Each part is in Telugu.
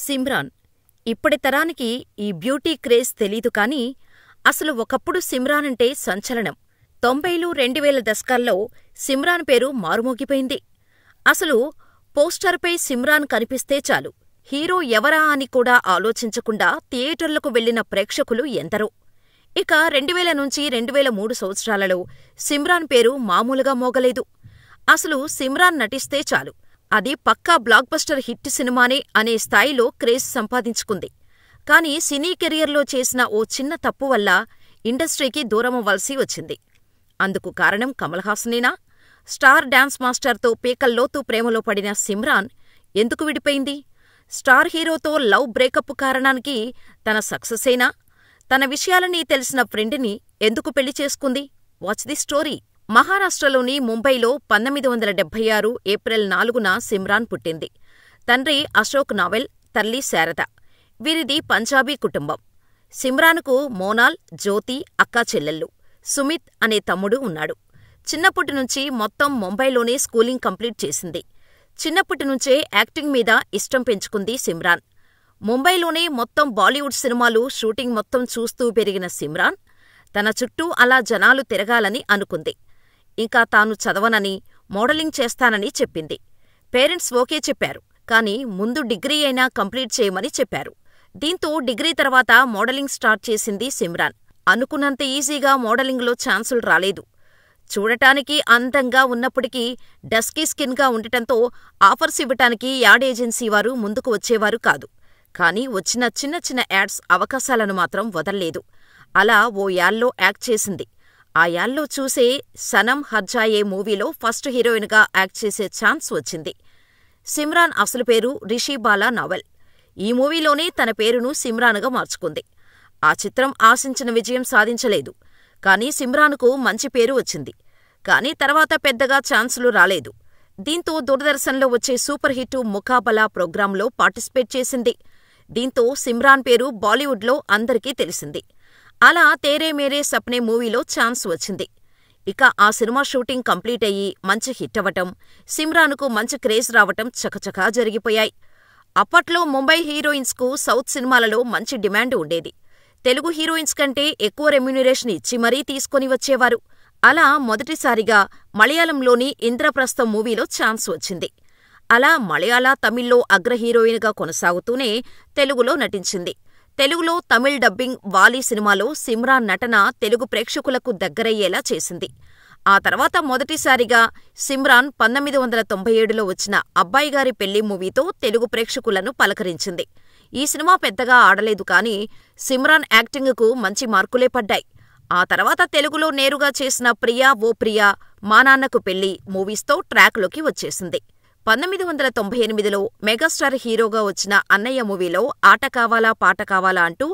సిమ్రాన్. ఇప్పటి తరానికి ఈ బ్యూటీ క్రేజ్ తెలీదు కానీ, అసలు ఒకప్పుడు సిమ్రాన్ అంటే సంచలనం. 90లు, 2000 దశకాల్లో సిమ్రాన్ పేరు మారుమోగిపోయింది. అసలు పోస్టర్పై సిమ్రాన్ కనిపిస్తే చాలు, హీరో ఎవరా అని కూడా ఆలోచించకుండా థియేటర్లకు వెళ్లిన ప్రేక్షకులు ఎందరో. ఇక 2000 నుంచి 2003 సంవత్సరాలలో సిమ్రాన్ పేరు మామూలుగా మోగలేదు. అసలు సిమ్రాన్ నటిస్తే చాలు, అది పక్కా బ్లాక్ బస్టర్ హిట్ సినిమానే అనే స్థాయిలో క్రేజ్ సంపాదించుకుంది. కాని సినీ కెరియర్లో చేసిన ఓ చిన్న తప్పు వల్ల ఇండస్ట్రీకి దూరమవ్వాల్సి వచ్చింది. అందుకు కారణం కమల్ హాసనేనా? స్టార్ డాన్స్ మాస్టర్తో పీకల్లోతు ప్రేమలో పడిన సిమ్రాన్ ఎందుకు విడిపోయింది? స్టార్ హీరోతో లవ్ బ్రేకప్ కారణానికి తన సక్సెసేనా? తన విషయాలన్నీ తెలిసిన ఫ్రెండ్ని ఎందుకు పెళ్లి చేసుకుంది? Watch the story. మహారాష్ట్రలోని ముంబైలో 1976 ఏప్రిల్ 4న సిమ్రాన్ పుట్టింది. తండ్రి అశోక్ నావెల్, తల్లి శారద. వీరిది పంజాబీ కుటుంబం. సిమ్రాన్కు మోనాల్, జ్యోతి అక్కా చెల్లెళ్ళు, సుమిత్ అనే తమ్ముడు ఉన్నాడు. చిన్నప్పటినుంచి మొత్తం ముంబైలోనే స్కూలింగ్ కంప్లీట్ చేసింది. చిన్నప్పటినుంచే యాక్టింగ్ మీద ఇష్టం పెంచుకుంది సిమ్రాన్. ముంబైలోనే మొత్తం బాలీవుడ్ సినిమాలు షూటింగ్ మొత్తం చూస్తూ పెరిగిన సిమ్రాన్ తన చుట్టూ అలా జనాలు తిరగాలని అనుకుంది. ఇంకా తాను చదవనని, మోడలింగ్ చేస్తానని చెప్పింది. పేరెంట్స్ ఓకే చెప్పారు, కాని ముందు డిగ్రీ అయినా కంప్లీట్ చేయమని చెప్పారు. దీంతో డిగ్రీ తర్వాత మోడలింగ్ స్టార్ట్ చేసింది సిమ్రాన్. అనుకున్నంత ఈజీగా మోడలింగ్లో ఛాన్సులు రాలేదు. చూడటానికి అందంగా ఉన్నప్పటికీ డస్కీ స్కిన్గా ఉండటంతో ఆఫర్స్ ఇవ్వటానికి యాడ్ ఏజెన్సీ వారు ముందుకు వచ్చేవారు కాదు. కానీ వచ్చిన చిన్న చిన్న యాడ్స్ అవకాశాలను మాత్రం వదల్లేదు. అలా ఓ యాడ్లో యాక్ట్ చేసింది. ఆ యాడ్లో చూసే సనమ్ హర్జాయే మూవీలో ఫస్ట్ హీరోయిన్గా యాక్ట్ చేసే ఛాన్స్ వచ్చింది. సిమ్రాన్ అసలు పేరు రిషిబాలా నావెల్. ఈ మూవీలోనే తన పేరును సిమ్రాన్గా మార్చుకుంది. ఆ చిత్రం ఆశించిన విజయం సాధించలేదు. కానీ సిమ్రాన్కు మంచి పేరు వచ్చింది. కానీ తర్వాత పెద్దగా ఛాన్సులు రాలేదు. దీంతో దూరదర్శన్లో వచ్చే సూపర్ హిట్ ముకాబలా ప్రోగ్రాంలో పార్టిసిపేట్ చేసింది. దీంతో సిమ్రాన్ పేరు బాలీవుడ్లో అందరికీ తెలిసింది. అలా తేరే మేరే సప్నే మూవీలో ఛాన్స్ వచ్చింది. ఇక ఆ సినిమా షూటింగ్ కంప్లీట్ అయ్యి మంచి హిట్ అవ్వటం, సిమ్రాన్కు మంచి క్రేజ్ రావటం చకచకా జరిగిపోయాయి. అప్పట్లో ముంబై హీరోయిన్స్కు సౌత్ సినిమాలలో మంచి డిమాండ్ ఉండేది. తెలుగు హీరోయిన్స్ కంటే ఎక్కువ రెమ్యునరేషన్ ఇచ్చి మరీ తీసుకొని వచ్చేవారు. అలా మొదటిసారిగా మలయాళంలోని ఇంద్రప్రస్థం మూవీలో ఛాన్స్ వచ్చింది. అలా మలయాళ, తమిళ్లో అగ్ర హీరోయిన్గా కొనసాగుతూనే తెలుగులో నటించింది. తెలుగులో తమిళ్ డబ్బింగ్ వాలి సినిమాలో సిమ్రాన్ నటన తెలుగు ప్రేక్షకులకు దగ్గరయ్యేలా చేసింది. ఆ తర్వాత మొదటిసారిగా సిమ్రాన్ 1997లో వచ్చిన అబ్బాయిగారి పెళ్లి మూవీతో తెలుగు ప్రేక్షకులను పలకరించింది. ఈ సినిమా పెద్దగా ఆడలేదు కానీ సిమ్రాన్ యాక్టింగుకు మంచి మార్కులే పడ్డాయి. ఆ తర్వాత తెలుగులో నేరుగా చేసిన ప్రియా ఓ ప్రియా, మా నాన్నకు పెళ్లి మూవీస్తో ట్రాక్లోకి వచ్చేసింది. 1998లో మెగాస్టార్ హీరోగా వచ్చిన అన్నయ్య మూవీలో ఆట కావాలా పాట కావాలా అంటూ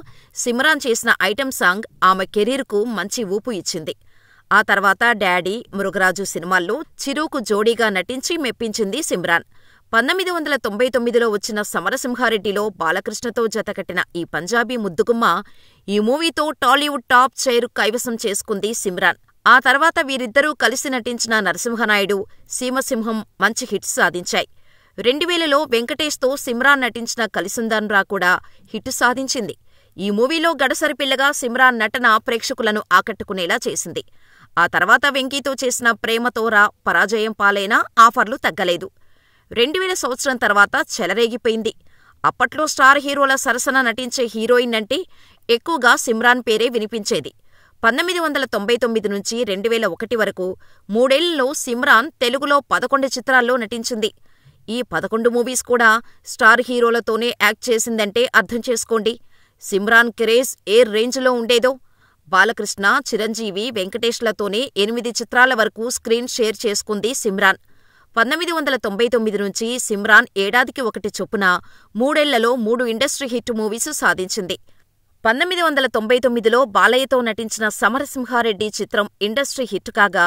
సిమ్రాన్ చేసిన ఐటెం సాంగ్ ఆమె కెరీర్కు మంచి ఊపు ఇచ్చింది. ఆ తర్వాత డాడీ, మృగరాజు సినిమాల్లో చిరుకు జోడీగా నటించి మెప్పించింది సిమ్రాన్. 1999లో వచ్చిన సమరసింహారెడ్డిలో బాలకృష్ణతో జతకట్టిన ఈ పంజాబీ ముద్దుగుమ్మ ఈ మూవీతో టాలీవుడ్ టాప్ చైర్ కైవసం చేసుకుంది సిమ్రాన్. ఆ తర్వాత వీరిద్దరూ కలిసి నటించిన నరసింహనాయుడు, సీమసింహం మంచి హిట్స్ సాధించాయి. 2000లో వెంకటేష్తో సిమ్రాన్ నటించిన కలిసుందాన్రా కూడా హిట్ సాధించింది. ఈ మూవీలో గడసరి పిల్లగా సిమ్రాన్ నటన ప్రేక్షకులను ఆకట్టుకునేలా చేసింది. ఆ తర్వాత వెంకీతో చేసిన ప్రేమతోరా పరాజయం పాలైనా ఆఫర్లు తగ్గలేదు. 2000 సంవత్సరం తర్వాత చెలరేగిపోయింది. అప్పట్లో స్టార్ హీరోల సరసన నటించే హీరోయిన్ అంటే ఎక్కువగా సిమ్రాన్ పేరే వినిపించేది. 1999 నుంచి 2001 వరకు 3 ఏళ్లలో సిమ్రాన్ తెలుగులో 11 చిత్రాల్లో నటించింది. ఈ 11 మూవీస్ కూడా స్టార్ హీరోలతోనే యాక్ట్ చేసిందంటే అర్థం చేసుకోండి సిమ్రాన్ క్రేజ్ ఏ రేంజ్లో ఉండేదో. బాలకృష్ణ, చిరంజీవి, వెంకటేష్లతోనే 8 చిత్రాల వరకు స్క్రీన్ షేర్ చేసుకుంది సిమ్రాన్. 1999 నుంచి సిమ్రాన్ ఏడాదికి 1 చొప్పున 3 ఏళ్లలో 3 ఇండస్ట్రీ హిట్ మూవీస్ సాధించింది. 1999లో బాలయ్యతో నటించిన సమరసింహారెడ్డి చిత్రం ఇండస్ట్రీ హిట్ కాగా,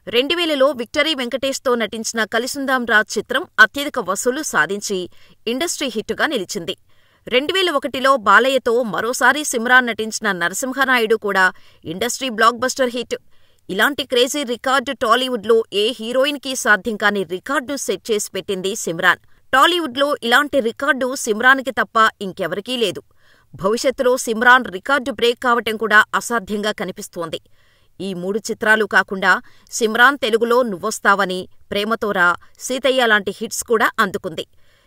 2000లో విక్టరీ వెంకటేష్తో నటించిన కలిసుందాంరా చిత్రం అత్యధిక వసూలు సాధించి ఇండస్ట్రీ హిట్టుగా నిలిచింది. 2001లో బాలయ్యతో మరోసారి సిమ్రాన్ నటించిన నరసింహనాయుడు కూడా ఇండస్ట్రీ బ్లాక్ బస్టర్ హిట్. ఇలాంటి క్రేజీ రికార్డు టాలీవుడ్లో ఏ హీరోయిన్కీ సాధ్యం కాని రికార్డును సెట్ చేసి పెట్టింది సిమ్రాన్. టాలీవుడ్లో ఇలాంటి రికార్డు సిమ్రాన్కి తప్ప ఇంకెవరికీ లేదు. భవిష్యత్తులో సిమ్రాన్ రికార్డు బ్రేక్ కావటం కూడా అసాధ్యంగా కనిపిస్తోంది. ఈ 3 చిత్రాలు కాకుండా సిమ్రాన్ తెలుగులో నువ్వొస్తావని, ప్రేమతోరా, సీతయ్య లాంటి హిట్స్ కూడా అందుకుంది.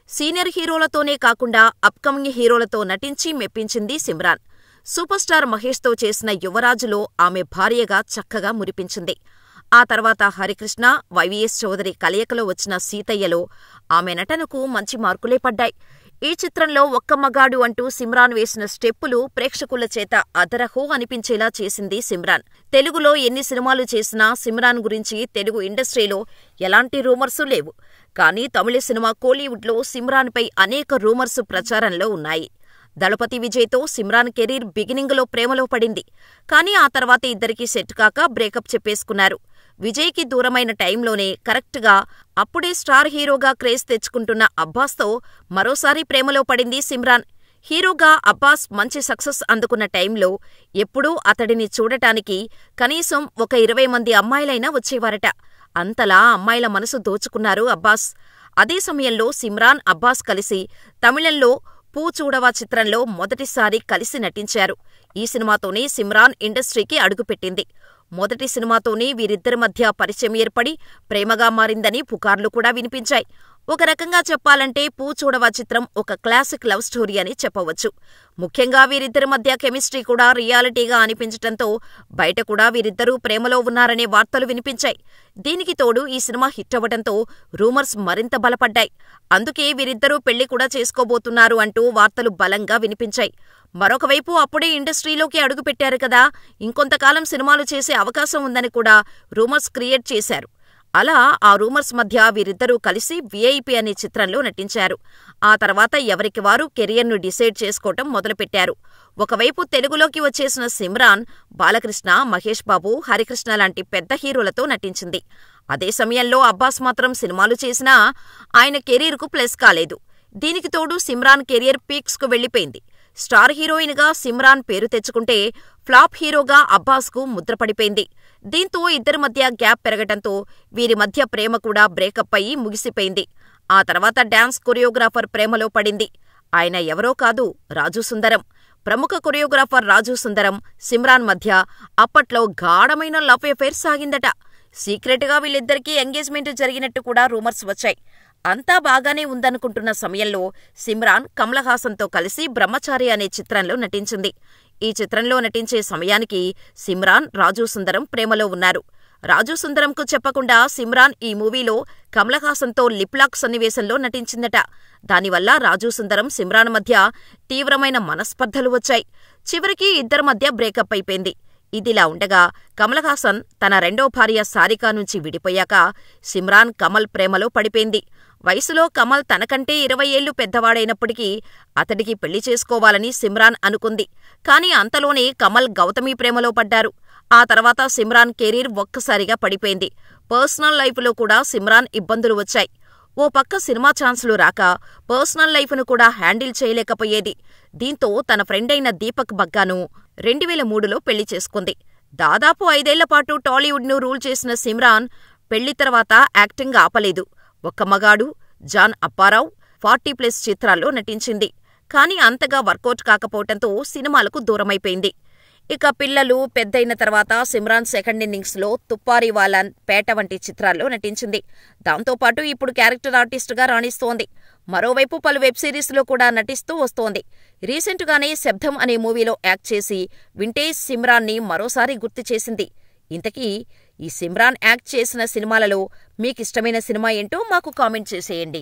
సీనియర్ హీరోలతోనే కాకుండా అప్కమింగ్ హీరోలతో నటించి మెప్పించింది సిమ్రాన్. సూపర్ స్టార్ మహేష్తో చేసిన యువరాజులో ఆమె భార్యగా చక్కగా మురిపించింది. ఆ తర్వాత హరికృష్ణ, వైవీఎస్ చౌదరి కలయికలో వచ్చిన సీతయ్యలో ఆమె నటనకు మంచి మార్కులే పడ్డాయి. ఈ చిత్రంలో ఒక్క మగాడు అంటూ సిమ్రాన్ వేసిన స్టెప్పులు ప్రేక్షకుల చేత అదరహో అనిపించేలా చేసింది సిమ్రాన్. తెలుగులో ఎన్ని సినిమాలు చేసినా సిమ్రాన్ గురించి తెలుగు ఇండస్ట్రీలో ఎలాంటి రూమర్సు లేవు. కానీ తమిళ సినిమా కోలీవుడ్లో సిమ్రాన్పై అనేక రూమర్సు ప్రచారంలో ఉన్నాయి. దళపతి విజయ్తో సిమ్రాన్ కెరీర్ బిగినింగులో ప్రేమలో పడింది. కానీ ఆ తర్వాత ఇద్దరికీ సెట్ కాక బ్రేకప్ చెప్పేసుకున్నారు. విజయ్కి దూరమైన టైంలోనే కరెక్ట్గా అప్పుడే స్టార్ హీరోగా క్రేజ్ తెచ్చుకుంటున్న అబ్బాస్తో మరోసారి ప్రేమలో పడింది సిమ్రాన్. హీరోగా అబ్బాస్ మంచి సక్సెస్ అందుకున్న టైంలో ఎప్పుడూ అతడిని చూడటానికి కనీసం ఒక 20 మంది అమ్మాయిలైనా వచ్చేవారట. అంతలా అమ్మాయిల మనసు దోచుకున్నారు అబ్బాస్. అదే సమయంలో సిమ్రాన్, అబ్బాస్ కలిసి తమిళంలో పూ చూడవా చిత్రంలో మొదటిసారి కలిసి నటించారు. ఈ సినిమాతోనే సిమ్రాన్ ఇండస్ట్రీకి అడుగుపెట్టింది. మొదటి సినిమాతోనే వీరిద్దరి మధ్య పరిచయం ఏర్పడి ప్రేమగా మారిందని పుకార్లు కూడా వినిపించాయి. ఒక రకంగా చెప్పాలంటే పూ చూడవా చిత్రం ఒక క్లాసిక్ లవ్ స్టోరీ అని చెప్పవచ్చు. ముఖ్యంగా వీరిద్దరి మధ్య కెమిస్ట్రీ కూడా రియాలిటీగా అనిపించటంతో బయట కూడా వీరిద్దరూ ప్రేమలో ఉన్నారనే వార్తలు వినిపించాయి. దీనికి తోడు ఈ సినిమా హిట్ అవ్వడంతో రూమర్స్ మరింత బలపడ్డాయి. అందుకే వీరిద్దరూ పెళ్లి కూడా చేసుకోబోతున్నారు అంటూ వార్తలు బలంగా వినిపించాయి. మరొకవైపు అప్పుడే ఇండస్ట్రీలోకి అడుగుపెట్టారు కదా, ఇంకొంతకాలం సినిమాలు చేసే అవకాశం ఉందని కూడా రూమర్స్ క్రియేట్ చేశారు. అలా ఆ రూమర్స్ మధ్య వీరిద్దరూ కలిసి వీఐపీ అనే చిత్రంలో నటించారు. ఆ తర్వాత ఎవరికి వారు కెరియర్ను డిసైడ్ చేసుకోవటం మొదలుపెట్టారు. ఒకవైపు తెలుగులోకి వచ్చేసిన సిమ్రాన్ బాలకృష్ణ, మహేష్ బాబు, హరికృష్ణ లాంటి పెద్ద హీరోలతో నటించింది. అదే సమయంలో అబ్బాస్ మాత్రం సినిమాలు చేసినా ఆయన కెరీర్కు ప్లస్ కాలేదు. దీనికి తోడు సిమ్రాన్ కెరియర్ పీక్స్కు వెళ్లిపోయింది. స్టార్ హీరోయిన్గా సిమ్రాన్ పేరు తెచ్చుకుంటే ఫ్లాప్ హీరోగా అబ్బాస్కు ముద్రపడిపోయింది. దీంతో ఇద్దరి మధ్య గ్యాప్ పెరగటంతో వీరి మధ్య ప్రేమ కూడా బ్రేకప్ అయి ముగిసిపోయింది. ఆ తర్వాత డాన్స్ కొరియోగ్రాఫర్ ప్రేమలో పడింది. ఆయన ఎవరో కాదు, రాజు సుందరం. ప్రముఖ కొరియోగ్రాఫర్ రాజు సుందరం, సిమ్రాన్ మధ్య అప్పట్లో గాఢమైన లవ్ అఫైర్ సాగిందట. సీక్రెట్గా వీళ్ళిద్దరికీ ఎంగేజ్మెంట్ జరిగినట్టు కూడా రూమర్స్ వచ్చాయి. అంతా బాగానే ఉందనుకుంటున్న సమయంలో సిమ్రాన్ కమల్ హాసన్తో కలిసి బ్రహ్మచారి అనే చిత్రంలో నటించింది. ఈ చిత్రంలో నటించే సమయానికి సిమ్రాన్, రాజు సుందరం ప్రేమలో ఉన్నారు. రాజు సుందరంకు చెప్పకుండా సిమ్రాన్ ఈ మూవీలో కమల్ హాసన్తో లిప్లాక్ సన్నివేశంలో నటించిందట. దానివల్ల రాజు సుందరం, సిమ్రాన్ మధ్య తీవ్రమైన మనస్పర్ధలు వచ్చాయి. చివరికి ఇద్దరి మధ్య బ్రేకప్ అయిపోయింది. ఇదిలా ఉండగా కమల్ హాసన్ తన రెండో భార్య సారికా నుంచి విడిపోయాక సిమ్రాన్ కమల్ ప్రేమలో పడిపోయింది. వయసులో కమల్ తనకంటే 20 ఏళ్లు పెద్దవాడైనప్పటికీ అతడికి పెళ్లి చేసుకోవాలని సిమ్రాన్ అనుకుంది. కాని అంతలోనే కమల్ గౌతమి ప్రేమలో పడ్డారు. ఆ తర్వాత సిమ్రాన్ కెరీర్ ఒక్కసారిగా పడిపోయింది. పర్సనల్ లైఫ్లో కూడా సిమ్రాన్ ఇబ్బందులు వచ్చాయి. ఓ పక్క సినిమా ఛాన్సులు రాక పర్సనల్ లైఫ్ను కూడా హ్యాండిల్ చేయలేకపోయేది. దీంతో తన ఫ్రెండైన దీపక్ బగ్గాను 2003లో పెళ్లి చేసుకుంది. దాదాపు 5 ఏళ్లపాటు టాలీవుడ్ను రూల్ చేసిన సిమ్రాన్ పెళ్లి తర్వాత యాక్టింగ్ ఆపలేదు. ఒక్క మగాడు, జాన్ అప్పారావు, 40+ చిత్రాల్లో నటించింది. కానీ అంతగా వర్కౌట్ కాకపోవటంతో సినిమాలకు దూరమైపోయింది. ఇక పిల్లలు పెద్దయిన తర్వాత సిమ్రాన్ సెకండ్ ఇన్నింగ్స్లో తుప్పారివాలన్, పేట వంటి చిత్రాల్లో నటించింది. దాంతోపాటు ఇప్పుడు క్యారెక్టర్ ఆర్టిస్టుగా రాణిస్తోంది. మరోవైపు పలు వెబ్ సిరీస్లో కూడా నటిస్తూ వస్తోంది. రీసెంట్గానే శబ్దం అనే మూవీలో యాక్ట్ చేసి వింటేజ్ సిమ్రాన్ని మరోసారి గుర్తు చేసింది. ఇంతకీ ఈ సిమ్రాన్ యాక్ట్ చేసిన సినిమాలలో మీకిష్టమైన సినిమా ఏంటో మాకు కామెంట్ చేసేయండి.